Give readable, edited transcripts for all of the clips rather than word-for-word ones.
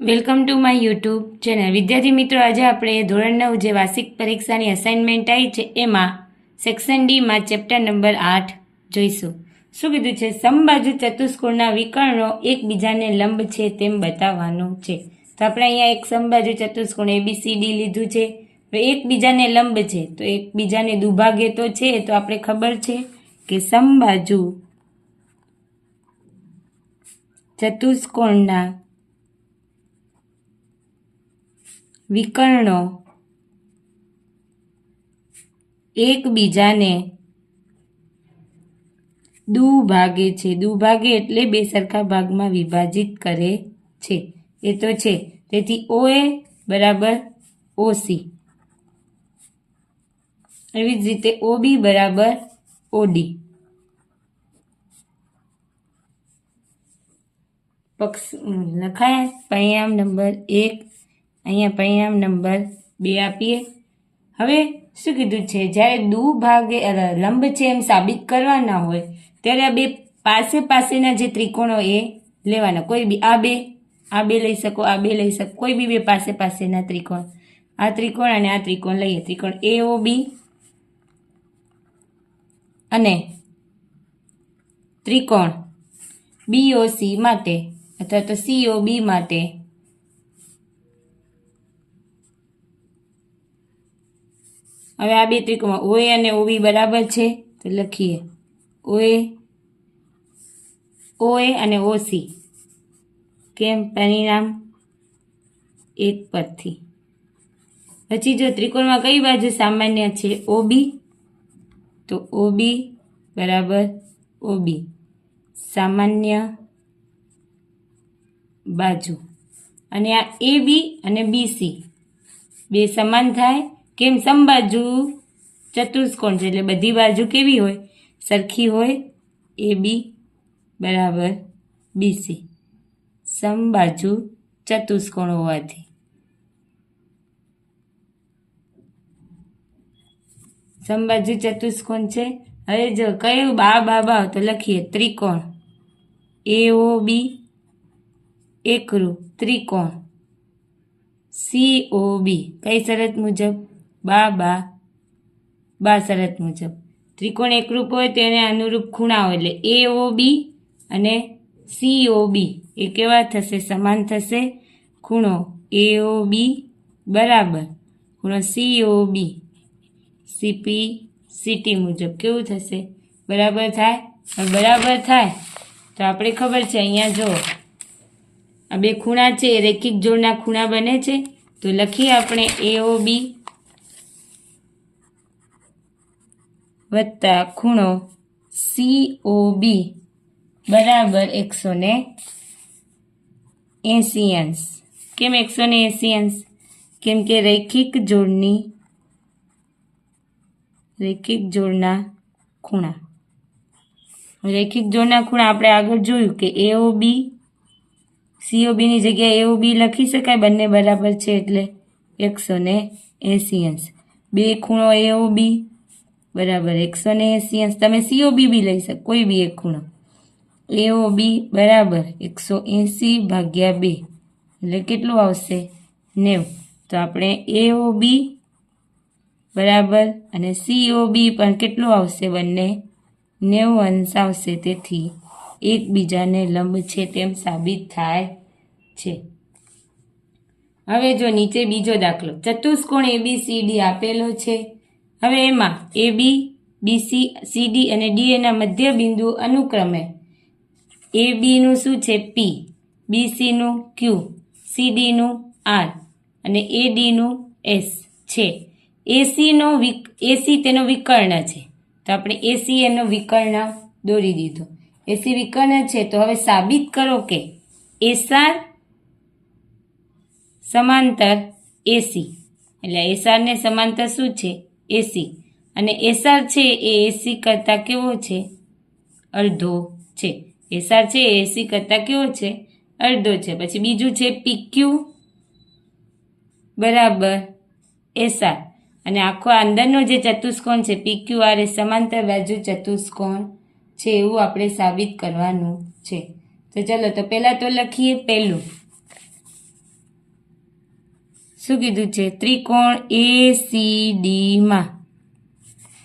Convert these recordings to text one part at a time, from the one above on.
Welcome to my YouTube channel. વિદ્યાર્થી મિત્રો, આજે આપણે ધોરણ 9 જે વાર્ષિક પરીક્ષાની અસાઇનમેન્ટ આવી છે એમાં સેક્શન ડીમાં ચેપ્ટર નંબર 8 જોઈશું. શું કીધું છે? સમબાજુ ચતુષ્કોણના વિકર્ણો એકબીજાને લંબ છે તેમ બતાવવાનું છે. તો આપણે અહીંયા એક સમબાજુ ચતુષ્કોણ ABCD લીધું છે. હવે એકબીજાને લંબ છે તો એકબીજાને દુભાગે તો છે, તો આપણે ખબર છે કે સમબાજુ ચતુષ્કોણના વિકર્ણો એકબીજાને દુભાગે છે. દુભાગે એટલે બે સરખા ભાગમાં વિભાજિત કરે છે, એ તો છે. તેથી OA બરાબર OC, એવી જ રીતે OB બરાબર OD. પક્ષ લખાય પરિણામ નંબર 1, અહીંયા પરિણામ નંબર 2 આપીએ. હવે શું કીધું છે? જ્યારે દુભાગે લંબ છે એમ સાબિત કરવાના હોય ત્યારે આ બે પાસેના જે ત્રિકોણો એ લેવાના. કોઈ બી આ બે લઈ શકો, આ બે લઈ શકો, કોઈ બી બે પાસેના ત્રિકોણ, આ ત્રિકોણ અને આ ત્રિકોણ લઈએ. ત્રિકોણ AOB અને ત્રિકોણ BOC માટે અથવા તો COB માટે હવે આ બે ત્રિકોણ OA અને OB બરાબર છે તો લખીએ OA અને OC. કેમ? પરિણામ 1 પરથી. પછી જો ત્રિકોણમાં કઈ બાજુ સામાન્ય છે? OB, તો OB બરાબર OB, સામાન્ય બાજુ. અને આ AB અને BC બે સમાન થાય. કેમ? સમબાજુ ચતુષ્કોણ છે એટલે બધી બાજુ કેવી હોય? સરખી હોય. AB બરાબર BC, સમબાજુ ચતુષ્કોણ હોવાથી. સમબાજુ ચતુષ્કોણ છે. હવે જો કયું બા તો લખીએ ત્રિકોણ AOB એકરૂપ ત્રિકોણ COB. કઈ શરત મુજબ? બા શરત મુજબ. ત્રિકોણ એકરૂપ હોય તેને અનુરૂપ ખૂણા હોય એટલે AOB અને COB એ કેવા થશે? સમાન થશે. ખૂણો AOB બરાબર ખૂણો COB CT મુજબ કેવું થશે? બરાબર થાય. બરાબર થાય તો આપણે ખબર છે અહીંયા જો આ બે ખૂણા છે એ રેખિક જોડના ખૂણા બને છે. તો લખીએ આપણે AOB વત્તા ખૂણો COB બરાબર 180°. કેમ 180°? કેમ કે રેખિક જોડના ખૂણા. રેખિક જોડના ખૂણા આપણે આગળ જોયું કે AOB COB ની જગ્યાએ AOB લખી શકાય, બંને બરાબર છે એટલે 180°. બે ખૂણો AOB બરાબર 180°. તમે COB બી લઈ શકો, કોઈ બી એક ખૂણો. AOB બરાબર 180/2 એટલે કેટલું આવશે? 90. તો આપણે AOB બરાબર અને COB પણ કેટલું આવશે? બંને 90° આવશે. તેથી એકબીજાને લંબ છે તેમ સાબિત થાય છે. હવે જો નીચે બીજો દાખલો, ચતુષ્કોણ ABCD આપેલો છે. હવે એમાં AB, BC, CD અને DA ના મધ્ય બિંદુ અનુક્રમે AB નું શું છે? P, BC નું Q, CD નું R અને AD નું S છે. AC તેનો વિકર્ણ છે તો આપણે AC એનો વિકર્ણ દોરી દીધો. AC વિકર્ણ છે તો હવે સાબિત કરો કે SR સમાંતર AC, એટલે SR ને સમાંતર શું છે? AC. અને SR છે એ AC કરતા કેવો છે? અડધો છે. SR છે એ AC કરતા કેવો છે? અડધો છે. પછી બીજું છે PQ બરાબર SR. અને આખો અંદરનો જે ચતુષ્કોણ છે PQR એ સમાંતર બાજુ ચતુષ્કોણ છે એવું આપણે સાબિત કરવાનું છે. તો ચલો તો પહેલા તો લખીએ પહેલું શું કીધું છે? ત્રિકોણ ACD માં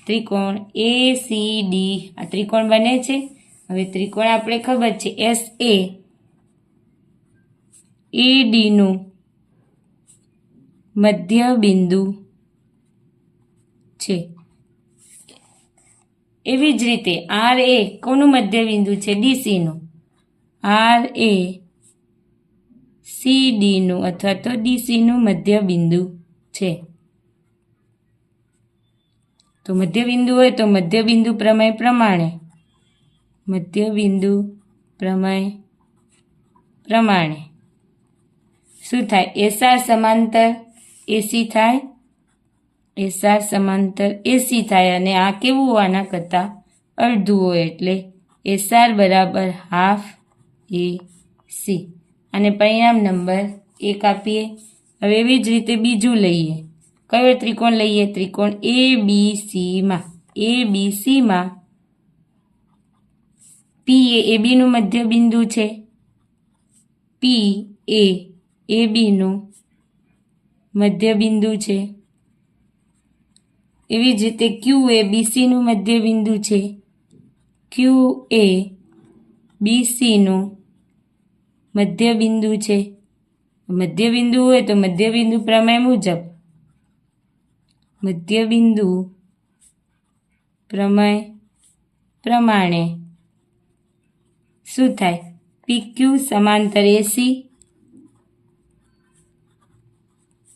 ત્રિકોણ ACD આ ત્રિકોણ બને છે. હવે ત્રિકોણ આપણે ખબર છે SA AD નું મધ્ય બિંદુ છે. એવી જ રીતે RA કોનું મધ્ય બિંદુ છે? DC નું. RA CD નું અથવા તો DC નું મધ્ય બિંદુ છે. તો મધ્ય બિંદુ હોય તો મધ્ય બિંદુ પ્રમેય પ્રમાણે શું થાય? SR સમાંતર AC થાય. SR સમાંતર AC થાય અને આ કેવું આના કરતાં અડધું હોય એટલે SR બરાબર હાફ AC. અને પરિણામ નંબર 1 આપીએ. હવે એવી જ રીતે બીજું લઈએ. કયો ત્રિકોણ લઈએ? ત્રિકોણ ABC માં P એ AB નું મધ્ય બિંદુ છે. P એ AB નું મધ્ય બિંદુ છે. એવી જ રીતે Q એ BC નું મધ્ય બિંદુ છે. Q એ BC નું મધ્ય બિંદુ છે. મધ્ય બિંદુ હોય તો મધ્ય બિંદુ પ્રમેય મુજબ મધ્ય બિંદુ પ્રમેય પ્રમાણે શું થાય? PQ સમાંતર AC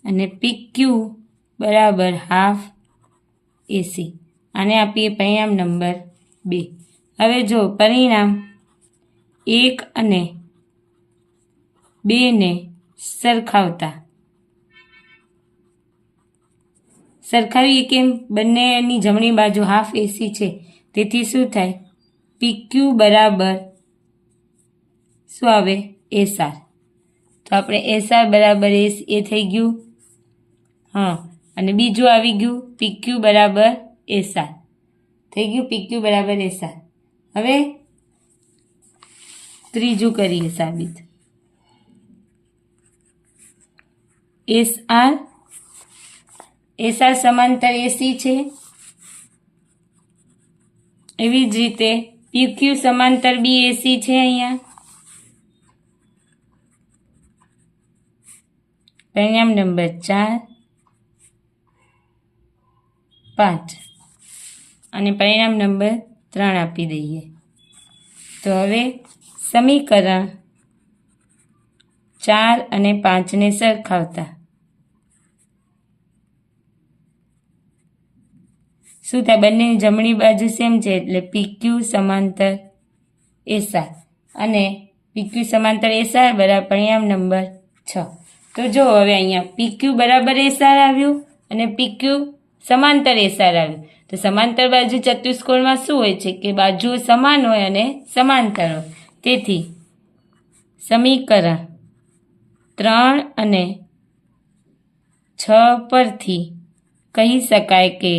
અને PQ બરાબર હાફ AC. આને આપીએ પરિણામ નંબર 2. હવે જો પરિણામ 1 અને 2 ને સરખાવીએ કેમ? બંનેની જમણી બાજુ હાફ AC છે. તેથી શું થાય? PQ બરાબર શું આવે? SR. તો આપણે SR બરાબર એ થઈ ગયું. અને બીજું આવી ગયું PQ બરાબર SR થઈ ગયું. PQ બરાબર SR. હવે ત્રીજું કરીએ સાબિત. SR સમાંતર AC છે. એવી જ રીતે PQ સમાંતર BAC છે. અહીંયા પરિણામ નંબર 4, 5 અને પરિણામ નંબર 3 આપી દઈએ. તો હવે સમીકરણ 4 અને 5 ને સરખાવતા શું થાય? બંનેની જમણી બાજુ સેમ છે એટલે PQ સમાંતર SR અને PQ સમાંતર SR બરાબર પરિણામ નંબર 6. તો જો હવે અહીંયા PQ બરાબર SR આવ્યું અને PQ સમાંતર SR આવ્યું. તો સમાંતર બાજુ ચતુષ્કોણમાં શું હોય છે કે બાજુઓ સમાન હોય અને સમાંતર હોય. તેથી સમીકરણ 3 અને 6 પરથી કહી શકાય કે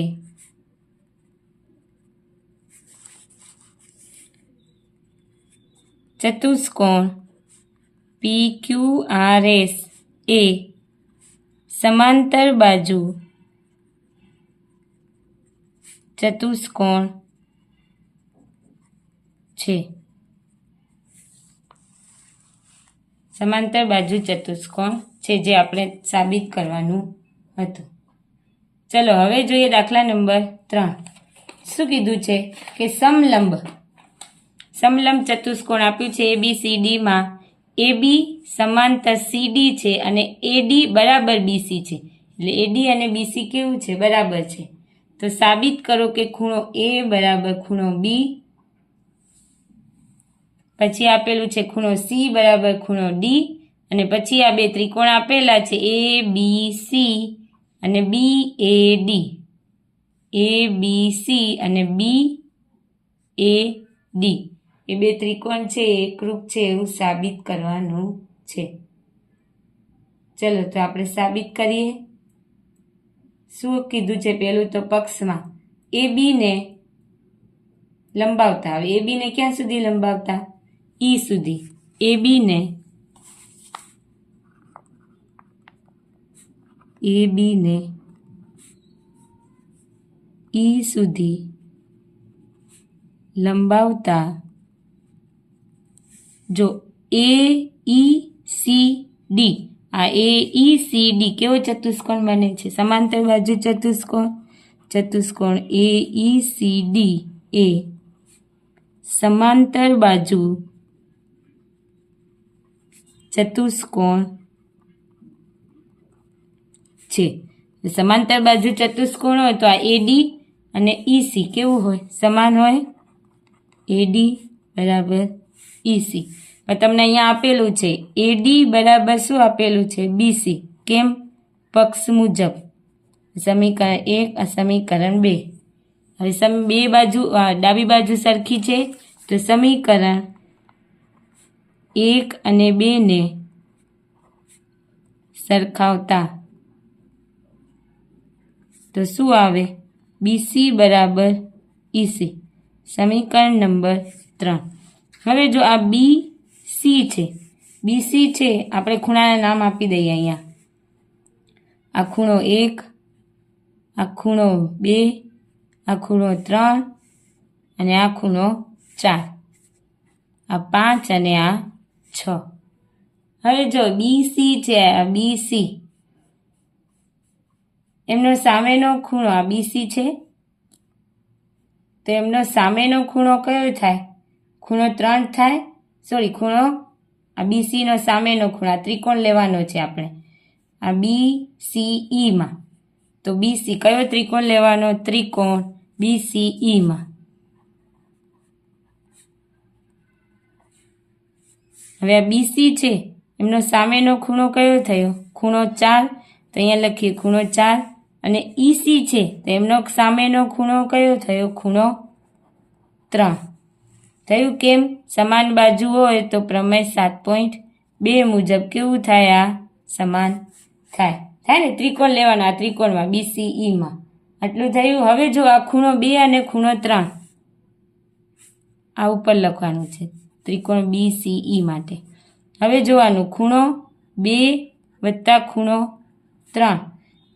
ચતુષ્કોણ PQRS એ સમાંતર બાજુ ચતુષ્કોણ છે. સમાંતર બાજુ ચતુષ્કોણ છે જે આપણે સાબિત કરવાનું હતું. ચલો હવે જોઈએ દાખલા નંબર 3. શું કીધું છે કે સમલંબ ચતુષ્કોણ આપ્યું છે ABCD માં AB સમાંતર CD છે અને AD બરાબર BC છે. એટલે AD અને BC કેવું છે? બરાબર છે. તો સાબિત કરો કે ખૂણો A બરાબર ખૂણો B. પછી આપેલું છે ખૂણો C બરાબર ખૂણો D અને પછી આ બે ત્રિકોણ આપેલા છે ABC અને BAD. ABC અને BAD એ બે ત્રિકોણ છે એકરૂપ છે એવું સાબિત કરવાનું છે. ચલો તો આપણે સાબિત કરીએ. શું કીધું છે? પહેલું તો પક્ષમાં AB ને લંબાવતા. હવે AB ને ક્યાં સુધી લંબાવતા? E સુધી. AB ને એ બી ને ઈ સુધી લંબાવતા જો એ ઈ સી ડી આ એ ઈ સી ડી કેવો ચતુષ્કોણ બને છે? સમાંતર બાજુ ચતુષ્કોણ એ ઈ સી ડી એ સમાંતર બાજુ ચતુષ્કોણ છે. સમાંતર બાજુ ચતુષ્કોણ હોય તો આ એડી અને ઈસી કેવું હોય? સમાન હોય. એડી બરાબર ઈસી. પણ તમને અહીંયા આપેલું છે એડી બરાબર શું આપેલું છે? બીસી. કેમ? પક્ષ મુજબ. સમીકરણ 1 આ સમીકરણ 2. હવે બે બાજુ ડાબી બાજુ સરખી છે તો સમીકરણ 1 અને 2 ને સરખાવતા તો શું આવે? બીસી બરાબર ઈસી. સમીકરણ નંબર 3. હવે જો આ બીસી છે, બીસી છે આપણે ખૂણાના નામ આપી દઈએ અહીંયા. આ ખૂણો 1, આ ખૂણો 2, આ ખૂણો 3 અને આ ખૂણો 4, આ 5 અને આ 6. હવે જો બીસી છે, આ બીસી એમનો સામેનો ખૂણો આ બીસી છે તો એમનો સામેનો ખૂણો કયો થાય? ખૂણો 3 થાય. ખૂણો આ બીસીનો સામેનો ખૂણો આ ત્રિકોણ લેવાનો છે આપણે આ BCEમાં. તો બીસી કયો ત્રિકોણ લેવાનો? ત્રિકોણ BCEમાં. હવે આ બીસી છે એમનો સામેનો ખૂણો કયો થયો? ખૂણો 4. તો અહીંયા લખીએ ખૂણો 4. અને ઈસી છે તો એમનો સામેનો ખૂણો કયો થયો? ખૂણો 3 થયું. કેમ? સમાન બાજુ હોય તો પ્રમેય 7.2 મુજબ કેવું થાય? આ સમાન થાય ને? ત્રિકોણ લેવાનો આ ત્રિકોણમાં BCEમાં. આટલું થયું. હવે જો આ ખૂણો 2 અને ખૂણો 3 આ ઉપર લખવાનું છે ત્રિકોણ BCE માટે. હવે જોવાનું ખૂણો 2 વત્તા ખૂણો 3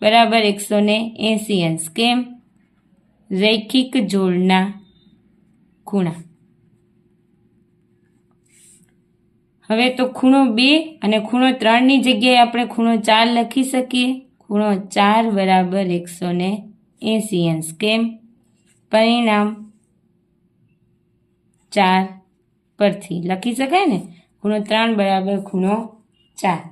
બરાબર 180 અંશ. કેમ? રૈખિક જોડના ખૂણા. હવે તો ખૂણો 2 અને ખૂણો 3ની જગ્યાએ આપણે ખૂણો 4 લખી શકીએ. ખૂણો 4 બરાબર 180 અંશ. કેમ? પરિણામ 4 પરથી લખી શકાય ને. ખૂણો 3 બરાબર ખૂણો 4.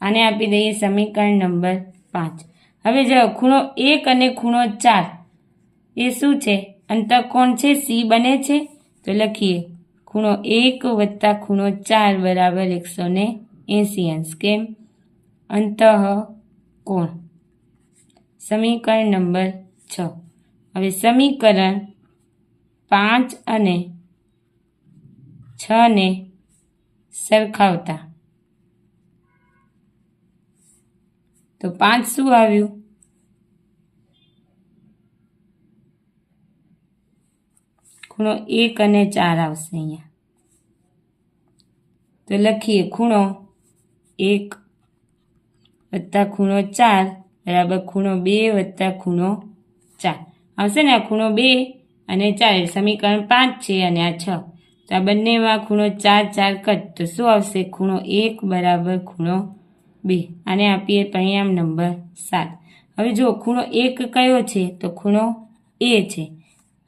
આને આપી દઈએ સમીકરણ નંબર 5. હવે જો ખૂણો 1 અને ખૂણો 4 એ શું છે? અંતઃકોણ છે, સી બને છે. તો લખીએ ખૂણો 1 વત્તા ખૂણો 4 બરાબર 180 અંશ. કેમ? અંતઃકોણ. સમીકરણ નંબર 6. હવે સમીકરણ 5 અને 6 ને સરખાવતા તો 5 શું આવ્યું? ખૂણો 1 અને 4 આવશે અહીંયા. તો લખીએ ખૂણો 1 વત્તા ખૂણો 4 બરાબર ખૂણો 2 વત્તા ખૂણો 4 આવશે ને. આ ખૂણો 2 અને 4 સમીકરણ 5 છે અને આ 6. તો આ બંનેમાં ખૂણો 4 4 કટ તો શું આવશે? ખૂણો 1 બરાબર ખૂણો 2. આને આપીએ પરિણામ નંબર 7. હવે જો ખૂણો 1 કયો છે? તો ખૂણો A છે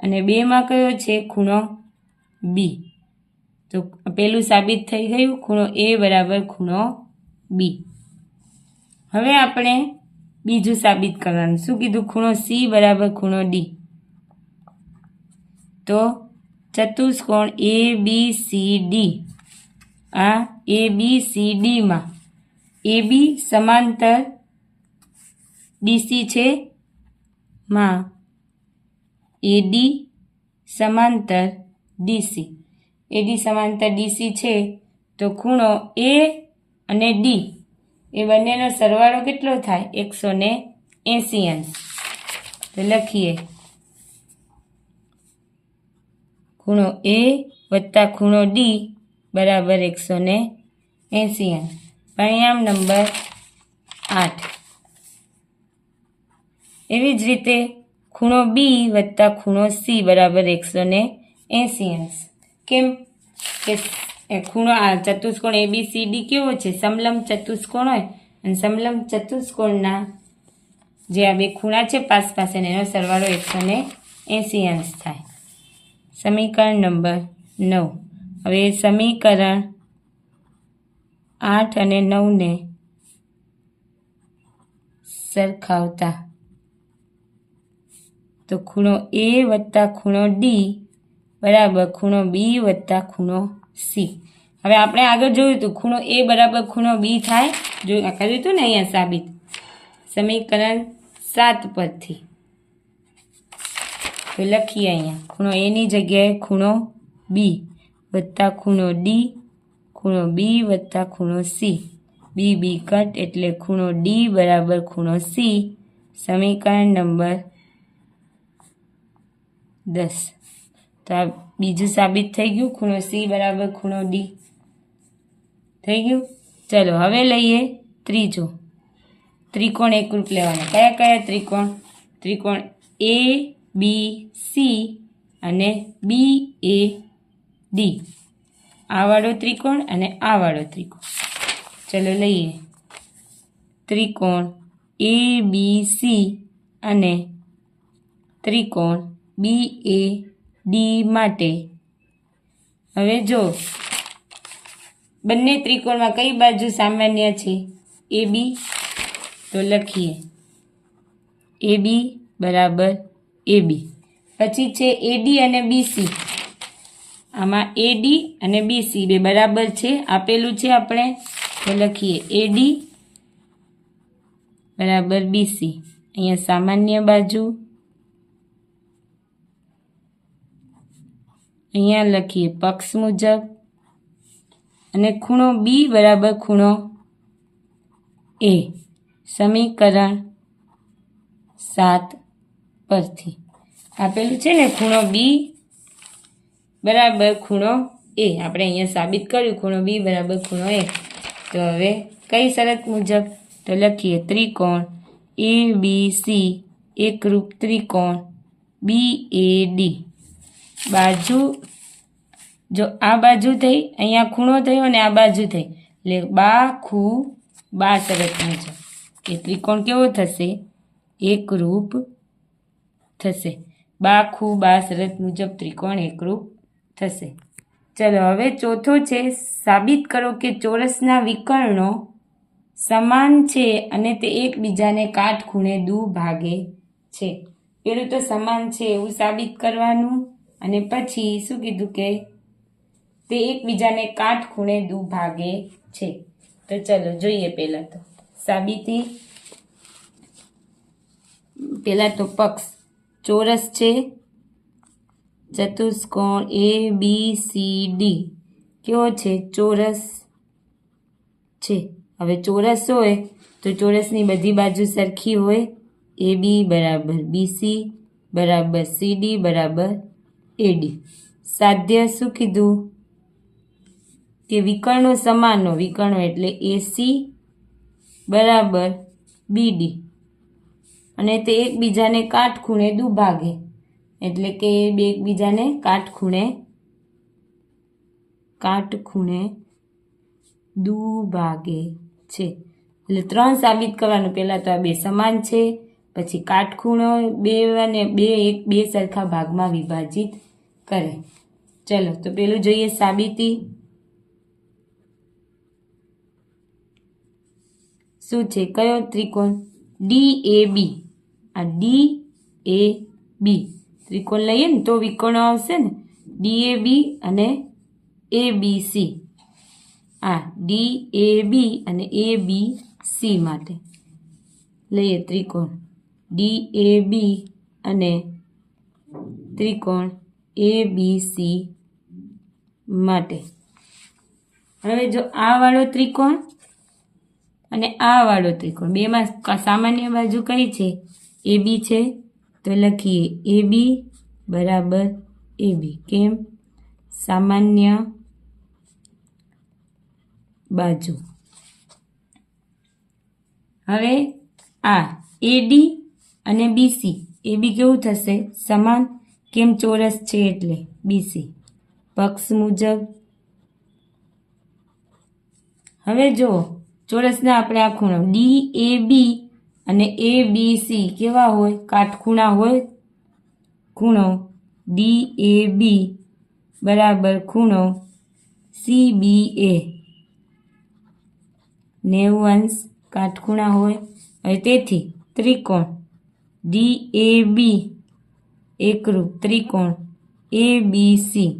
અને 2માં કયો છે? ખૂણો B. તો પેલું સાબિત થઈ ગયું. ખૂણો A બરાબર ખૂણો B. હવે આપણે બીજું સાબિત કરવાનું. શું કીધું? ખૂણો C બરાબર ખૂણો D. તો ચતુષ્કોણ ABCD આ ABCDમાં AB સમાંતર DC છે માં AD સમાંતર DC. AD સમાંતર DC છે તો ખૂણો A અને D એ બંનેનો સરવાળો કેટલો થાય? 180 અંશ. તો લખીએ ખૂણો A વત્તા ખૂણો D બરાબર 180 અંશ. પરિણામ નંબર 8. એવી જ રીતે ખૂણો બી વત્તા ખૂણો સી બરાબર 180 અંશ. કેમ કે ખૂણો આ ચતુષ્કોણ ABCD કેવો છે? સમલંબ ચતુષ્કોણ હોય અને સમલંબ ચતુષ્કોણના જે આ બે ખૂણા છે પાસ પાસે એનો સરવાળો 180 અંશ થાય. સમીકરણ નંબર 9. હવે સમીકરણ 8 અને 9 ને સરખાવતા તો ખૂણો A વત્તા ખૂણો D બરાબર ખૂણો B વત્તા ખૂણો C. હવે આપણે આગળ જોયું હતું ખૂણો A બરાબર ખૂણો B થાય, કર્યું હતું ને અહીંયા સાબિત સમીકરણ 7 પરથી. તો લખીએ અહીંયા ખૂણો A ની જગ્યાએ ખૂણો B વત્તા ખૂણો D, ખૂણો B વત્તા ખૂણો C. B કટ એટલે ખૂણો D બરાબર ખૂણો C. સમીકરણ નંબર 10. તો આ બીજું સાબિત થઈ ગયું, ખૂણો C બરાબર ખૂણો D થઈ ગયું. ચલો હવે લઈએ ત્રીજો ત્રિકોણ એકરૂપ લેવાનો. કયા કયા ત્રિકોણ? ત્રિકોણ ABC અને BAD. આ વાળો ત્રિકોણ અને આ વાળો ત્રિકોણ. ચલો લઈએ ત્રિકોણ ABC અને ત્રિકોણ BAD માટે. હવે જો બંને ત્રિકોણમાં કઈ બાજુ સામાન્ય છે? AB. તો લખીએ AB બરાબર AB. પછી છે AD અને BC. આમાં AD અને BC બે બરાબર છે, આપેલું છે આપણે. તો લખીએ AD બરાબર BC. અહીંયા સામાન્ય બાજુ, અહીંયા લખીએ પક્ષ મુજબ, અને ખૂણો B બરાબર ખૂણો A. સમીકરણ 7 પરથી આપેલું છે ને ખૂણો B બરાબર ખૂણો A. આપણે અહીંયા સાબિત કર્યું ખૂણો B બરાબર ખૂણો A. તો હવે કઈ શરત મુજબ? તો લખીએ ત્રિકોણ ABC એકરૂપ ત્રિકોણ BAD. બાજુ જો આ બાજુ થઈ, અહીંયા ખૂણો થયો અને આ બાજુ થઈ એટલે બા ખૂ બા શરત મુજબ એ ત્રિકોણ કેવો થશે? એકરૂપ થશે. બા ખૂ બા શરત મુજબ ત્રિકોણ એકરૂપ થશે. ચલો હવે ચોથો છે સાબિત કરો કે ચોરસના વિકર્ણો સમાન છે અને તે એકબીજાને કાટખૂણે દુભાગે છે. પેલું તો સમાન છે એવું સાબિત કરવાનું, અને પછી શું કીધું કે તે એકબીજાને કાટખૂણે દુભાગે છે. તો ચલો જોઈએ પહેલાં તો સાબિતી. પહેલાં તો પક્ષ ચોરસ છે, ચતુષ્કોણ ABCD કેવો છે? ચોરસ છે. હવે ચોરસ હોય તો ચોરસની બધી બાજુ સરખી હોય. AB બરાબર BC બરાબર CD બરાબર AD. સાધ્ય શું કીધું? કે વિકર્ણો સમાનો, વિકર્ણો એટલે AC બરાબર BD, અને તે એકબીજાને કાટખૂણે દુભાગે એટલે કે બે એકબીજાને કાટખૂણે દુભાગે છે. એટલે 3 સાબિત કરવાનું. પહેલાં તો આ બે સમાન છે, પછી કાટખૂણો બે સરખા ભાગમાં વિભાજિત કરે. ચલો તો પેલું જોઈએ સાબિતી. શું છે? કયો ત્રિકોણ? DAB. આ DAB ત્રિકોણ લઈએ ને તો વિકર્ણો આવશે ને, DAB અને ABC. આ DAB અને ABC માટે લઈએ ત્રિકોણ DAB અને ત્રિકોણ ABC માટે. હવે જો આ વાળો ત્રિકોણ અને આ વાળો ત્રિકોણ બેમાં સામાન્ય બાજુ કઈ છે? AB છે. તો લખીએ AB બરાબર AB. કેમ? સામાન્ય બાજુ. હવે આ AD અને બીસી એ બી કેવું થશે સમાન, કેમ ચોરસ છે એટલે બીસી પક્ષ મુજબ. હવે જો ચોરસના આપણે આ ખૂણો ડી એ બી અને એ બી સી કેવા હોય, કાટખૂણા હોય. ખૂણો ડી એ બી બરાબર ખૂણો સી બી એ 90 અંશ કાટખૂણા હોય. હવે તેથી ત્રિકોણ ડી એ બી એકરૂપ ત્રિકોણ એ બી સી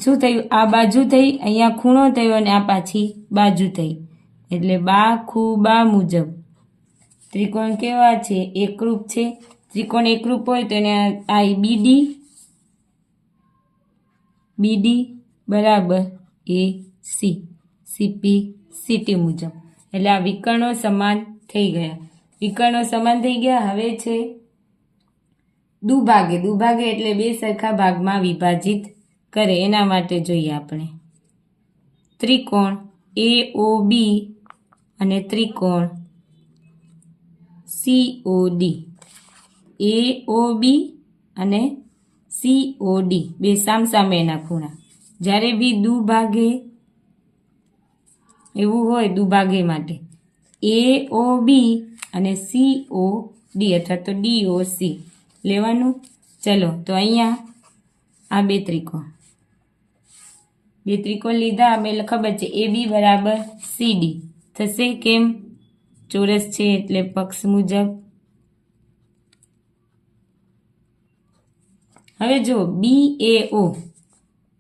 શું થયું, આ બાજુ થઈ, અહીંયા ખૂણો થયો અને આ પાછી બાજુ થઈ, એટલે બા ખૂબા મુજબ ત્રિકોણ કેવા છે, એકરૂપ છે. ત્રિકોણ એકરૂપ હોય તો એને આ બીડી બરાબર એ સી સીપી સીટી મુજબ, એટલે આ વિકર્ણો સમાન થઈ ગયા. વિકર્ણો સમાન થઈ ગયા. હવે છે દુભાગે. દુભાગે એટલે બે સરખા ભાગમાં વિભાજિત કરે, એના માટે જોઈએ આપણે ત્રિકોણ એ ઓ બી અને ત્રિકોણ COD. એ ઓ બી અને COD બે સામસામેના ખૂણા. જ્યારે બી દુભાગે એવું હોય, દુભાગે માટે એ ઓ બી અને COD અથવા તો DOC લેવાનું. ચલો તો અહીંયા આ બે ત્રિકોણ લીધા. અમે ખબર છે એ બી બરાબર CD થશે, કેમ ચોરસ છે એટલે પક્ષ મુજબ. હવે જો BAO,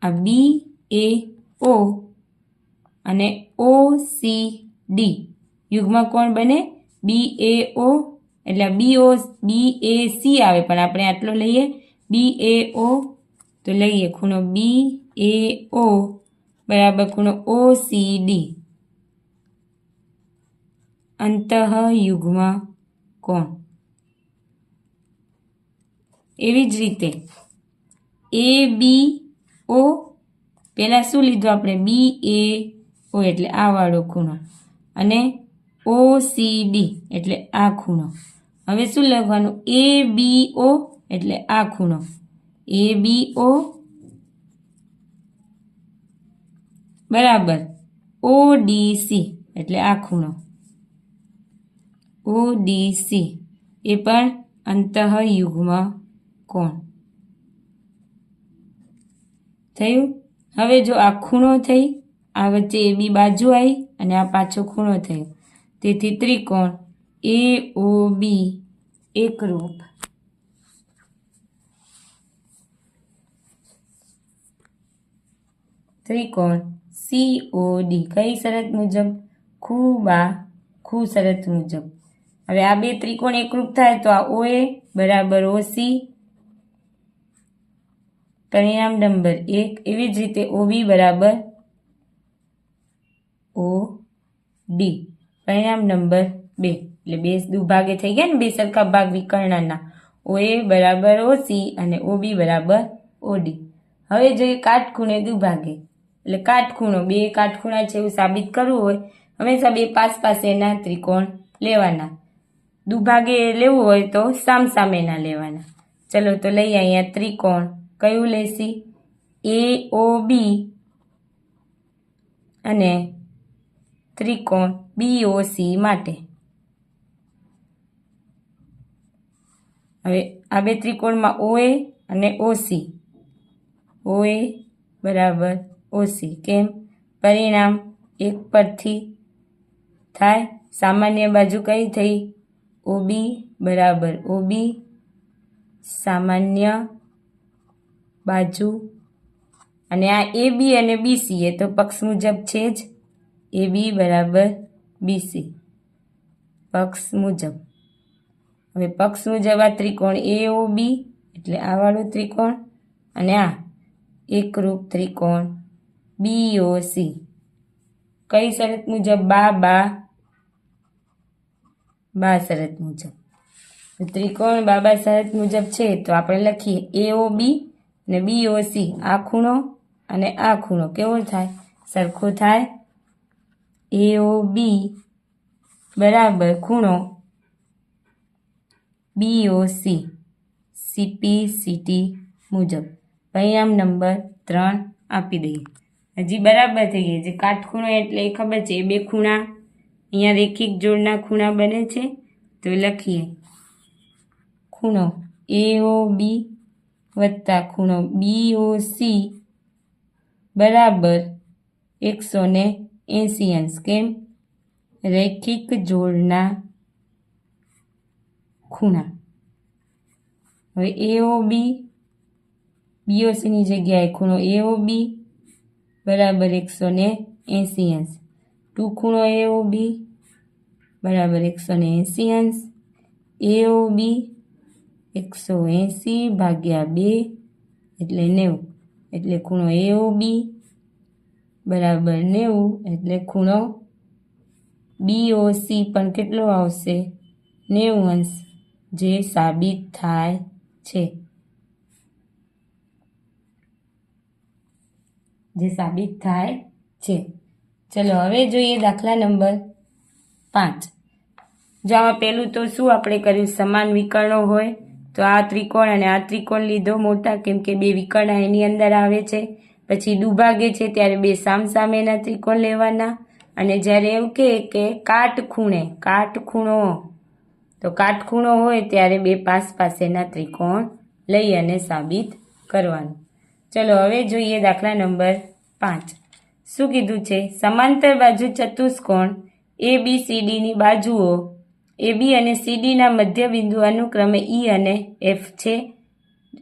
આ BAO અને OCD યુગ્મ કોણ બને BAO, એટલે BAC આવે પણ આપણે આટલો લઈએ BAO, તો લઈએ ખૂણો BAO બરાબર ખૂણો OCD અંતઃયુગ્મ કોણ. એવી જ રીતે ABO પહેલાં શું લીધું આપણે BAO એટલે આ વાળો ખૂણો અને OCD એટલે આ ખૂણો. હવે શું લખવાનું ABO એટલે આ ખૂણો ABO બરાબર ODC એટલે આ ખૂણો ODC એ પણ અંતઃયુગ્મ કોણ થયું. હવે જો આ ખૂણો થઈ, આ વચ્ચે એ બી બાજુ આવી અને આ પાછો ખૂણો થયો, તેથી ત્રિકોણ AOB એકરૂપ ત્રિકોણ COD કઈ શરત મુજબ, ખૂ શરત મુજબ. હવે આ બે ત્રિકોણ એકરૂપ થાય તો આ OA બરાબર OC પરિણામ નંબર 1. એવી જ રીતે OB બરાબર OD પરિણામ નંબર 2. એટલે બે દુભાગે થઈ ગયા ને, બે સરખા ભાગ વિકર્ણના. OA બરાબર OC અને OB બરાબર OD. હવે જોઈએ કાટખૂણે દુભાગે, એટલે કાટખૂણો બે કાટખૂણા છે એવું સાબિત કરવું હોય, હંમેશા બે પાસેના ત્રિકોણ લેવાના. દુભાગે લેવું હોય તો સામસામેના લેવાના. ચલો તો લઈએ અહીંયા ત્રિકોણ કયું લેશી AOB અને ત્રિકોણ BOC માટે. હવે આ બે ત્રિકોણમાં OA અને OC, OA બરાબર OC, કેમ પરિણામ એક પરથી થાય. સામાન્ય બાજુ કઈ થઈ OB બરાબર OB સામાન્ય બાજુ, અને આ AB અને BC એ તો પક્ષ મુજબ છે જ, AB બરાબર BC પક્ષ મુજબ. હવે પક્ષ મુજબ આ ત્રિકોણ AOB એટલે આ વાળો ત્રિકોણ અને આ એકરૂપ ત્રિકોણ BOC કઈ શરત મુજબ, બા શરત મુજબ. ત્રિકોણ બાબા શરત મુજબ છે તો આપણે લખીએ AOB અને BOC આ ખૂણો અને આ ખૂણો કેવો થાય, સરખો થાય. AOB બરાબર ખૂણો BOC CPCT મુજબ પરિણામ નંબર 3 આપી દઈએ. હજી બરાબર થઈ ગઈ. જે કાટખૂણો એટલે એ ખબર છે, એ બે ખૂણા અહીંયા રેખિક જોડના ખૂણા બને છે. તો લખીએ ખૂણો AOB વત્તા ખૂણો BOC બરાબર 180 અંશ. કેમ? રૈખિક જોડના ખૂણા. હવે AOB BOC ની જગ્યાએ ખૂણો AOB બરાબર 180 અંશ. ટૂંકૂણો AOB બરાબર 180 અંશ. AOB 180 ભાગ્યા 2 એટલે 90. એટલે ખૂણો AOB બરાબર 90 એટલે ખૂણો BOC પણ કેટલો આવશે? 90 અંશ, જે સાબિત થાય છે. ચલો હવે જોઈએ દાખલા નંબર 5. જો આમાં પહેલું તો શું આપણે કર્યું? સમાન વિકર્ણો હોય તો આ ત્રિકોણ અને આ ત્રિકોણ લીધો મોટા, કેમ કે બે વિકર્ણ એની અંદર આવે છે. પછી દુભાગે છે ત્યારે બે સામસામેના ત્રિકોણ લેવાના. અને જ્યારે એવું કે કાટખૂણો, તો કાટખૂણો હોય ત્યારે બે પાસેના ત્રિકોણ લઈ અને સાબિત કરવાનું. ચલો હવે જોઈએ દાખલા નંબર 5. શું કીધું છે? સમાંતર બાજુ ચતુષ્કોણ ABCDની બાજુઓ AB અને CDના મધ્યબિંદુ અનુક્રમે E અને F છે.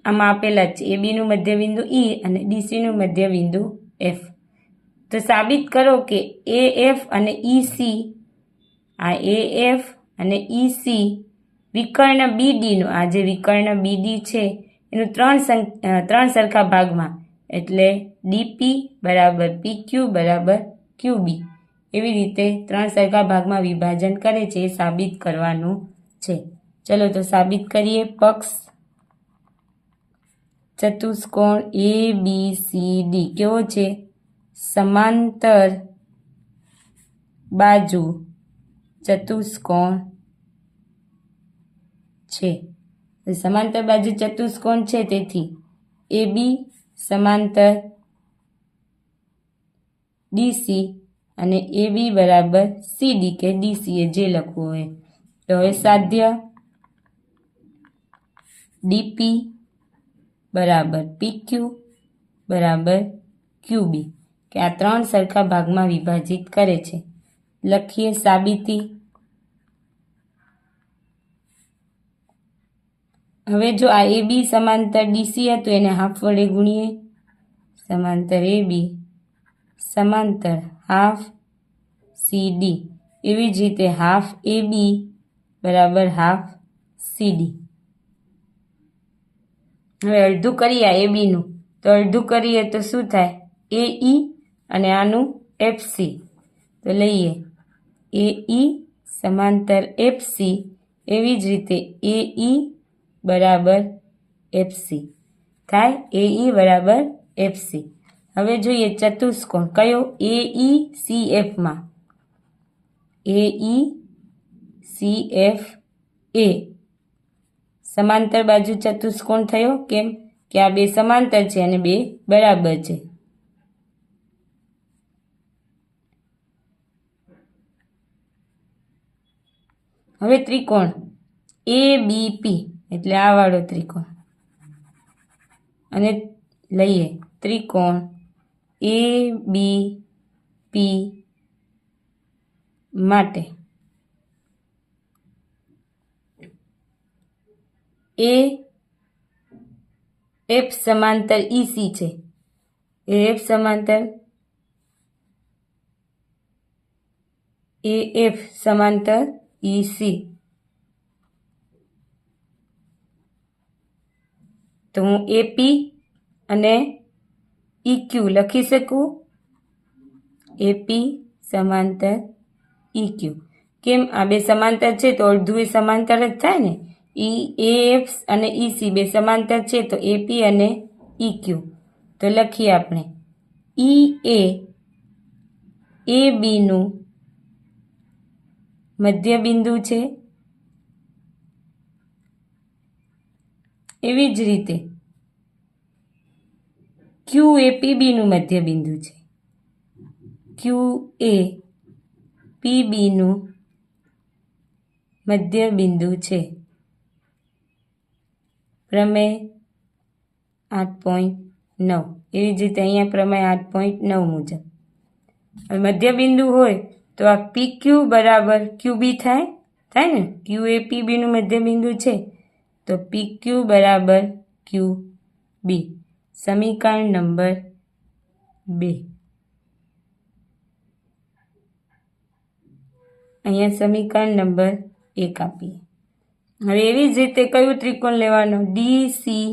આમાં આપેલા જ છે. AB નું મધ્યબિંદુ E અને DC નું મધ્યબિંદુ F. તો સાબિત કરો કે AF અને EC, આ AF અને EC વિકર્ણ BDનું, આ જે વિકર્ણ BD છે એનું ત્રણ સરખા ભાગમાં, એટલે DP બરાબર PQ બરાબર QB, એવી રીતે 3 સરખા ભાગમાં વિભાજન કરે છે. એ સાબિત કરવાનું છે. ચલો તો સાબિત કરીએ. પક્ષ ચતુષ્કોણ ABCD કેવો છે? સમાંતર બાજુ ચતુષ્કોણ છે. સમાંતર બાજુ ચતુષ્કોણ છે, તેથી AB સમાંતર DC અને AB બરાબર CD કે DC, એ જે લખવું હોય. તો હવે સાધ્ય DP બરાબર PQ બરાબર QB, કે આ 3 સરખા ભાગમાં વિભાજિત કરે છે. લખીએ સાબિતી. હવે જો આ AB સમાંતર DC હતું એને હાફ વડે ગુણીએ. સમાંતર AB સમાંતર હાફ CD, એવી જ રીતે હાફ AB બરાબર હાફ CD. હવે અડધું કરીએ AB નું, તો અડધું કરીએ તો શું થાય? AE અને આનું FC. તો લઈએ AE સમાંતર FC, એવી જ રીતે AE બરાબર FC થાય. AE બરાબર FC. હવે જોઈએ ચતુષ્કોણ કયો? AECFમાં AECFA સમાંતર બાજુ ચતુષ્કોણ થયો. કેમ કે આ બે સમાંતર છે અને બે બરાબર છે. હવે ત્રિકોણ ABP એટલે આ વાળો ત્રિકોણ, અને લઈએ ત્રિકોણ ABP માટે AF સમાંતર EC છે. AF સમાંતર EC, તો હું AP અને EQ લખી શકું. AP સમાંતર EQ. કેમ? આ બે સમાંતર છે તો અડધું એ સમાંતર જ થાય ને. AF અને EC બે સમાંતર છે તો AP અને EQ. તો લખીએ આપણે EA AB નું મધ્યબિંદુ છે એવી જ રીતે ક્યુ એ પીબીનું મધ્ય બિંદુ છે. ક્યુ એ પીબીનું મધ્ય બિંદુ છે. પ્રમેય 8.9. એવી જ રીતે અહીંયા પ્રમેય 8.9 મુજબ મધ્ય બિંદુ હોય તો આ પી ક્યુ બરાબર ક્યુબી થાય ને. ક્યુ એ પીબીનું મધ્ય બિંદુ છે તો પી ક્યુ બરાબર ક્યુ બી. સમીકરણ નંબર 2. અહીંયા સમીકરણ નંબર 1 આપીએ. હવે એવી જ રીતે કયું ત્રિકોણ લેવાનું? ડીસી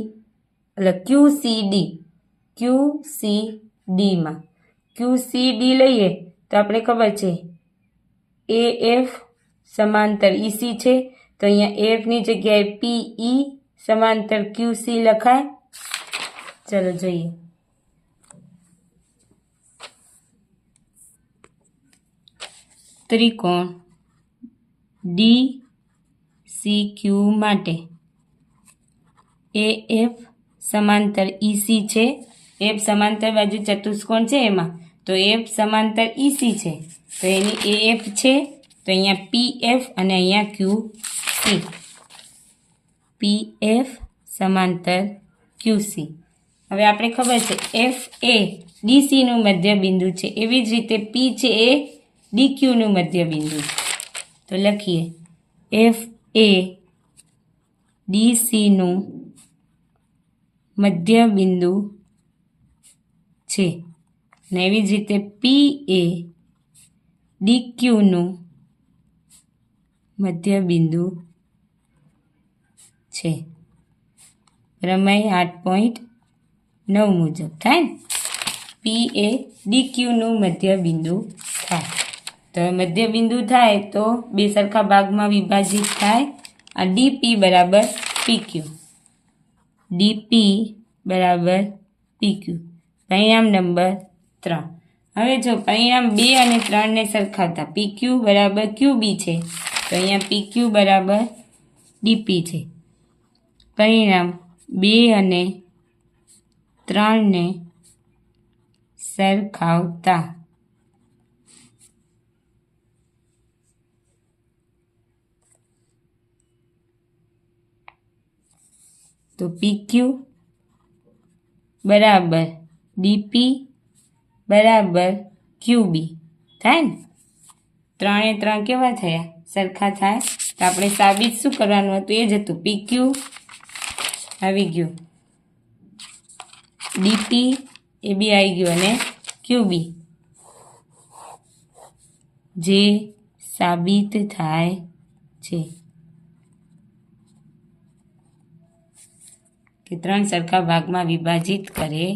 એટલે QCD. QCDમાં QCD લઈએ તો આપણે ખબર છે AF સમાંતર EC છે તો અહીંયા AF ની જગ્યાએ PE સમાંતર QC લખાય. ચલો જોઈએ. ત્રિકોણ DCQ માટે AF સમાંતર EC છે. F સમાંતર બાજુ ચતુષ્કોણ છે એમાં તો F સમાંતર EC છે તો એની AF છે તો અહીંયા PF અને અહીંયા QC. PF સમાંતર QC. હવે આપણે ખબર છે F એ DC નું મધ્ય બિંદુ છે. એવી જ રીતે P છે એ DQ નું મધ્ય બિંદુ છે. તો લખીએ F એ DC નું મધ્ય બિંદુ છે ને એવી જ રીતે P એ DQ નું મધ્ય બિંદુ છે. પ્રમેય 8.9 મુજબ થાય ને. P એ DQ નું મધ્ય બિંદુ થાય તો મધ્ય બિંદુ થાય તો બે સરખા ભાગમાં વિભાજિત થાય. આ DP બરાબર PQ. DP બરાબર PQ. પરિણામ નંબર 3. હવે જો પરિણામ 2 અને 3 ને સરખાવતા PQ બરાબર QB છે તો અહીંયા PQ બરાબર DP છે. પરિણામ 2 અને 3 ને સરખાવતા તો PQ બરાબર DP બરાબર QB થાય ને. 3 એ 3 કેવા થયા? સરખા થાય. તો આપણે સાબિત શું કરવાનું હતું? એ જ હતું. PQ આવી ગયું, DP એ બી આવી ગયું અને QB જે સાબિત થાય છે કે 3 સરખા ભાગમાં વિભાજિત કરે